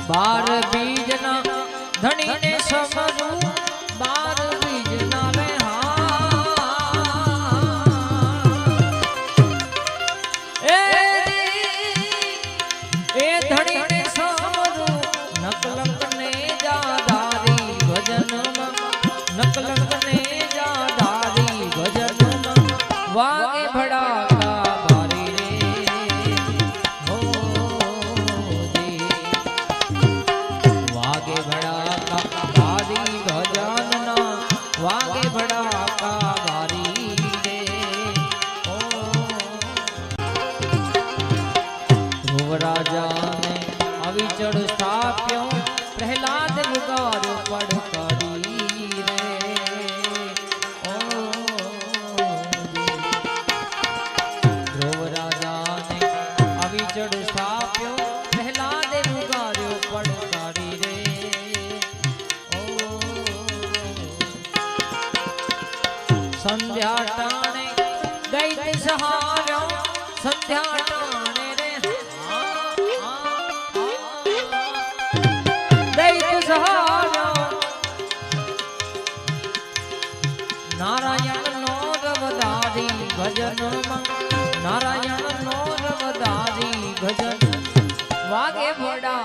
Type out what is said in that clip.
બાર બીજના ધણીને સમજવું બાર બીજના રે એ ધણીને સમજવું નકલંકને જાધારી ભજનમાં નકલંકને જાધારી ભજનમાં વાગે ભડાકા રાજાને અવિચળ સ્થાપ્યો પ્રહલાદ મુગારો પડકારી રે ધ્રુવ રાજાને અવિચળ સ્થાપ્યો પ્રહલાદ મુગારો પડકારી રે સંધ્યા ટાણે દૈત્ય સહાર્યો સંધ્યા ટાણે નારાયણ નો રવદારી ભજનમાં નારાયણ નો રવદારી ભજન વાગે ભડા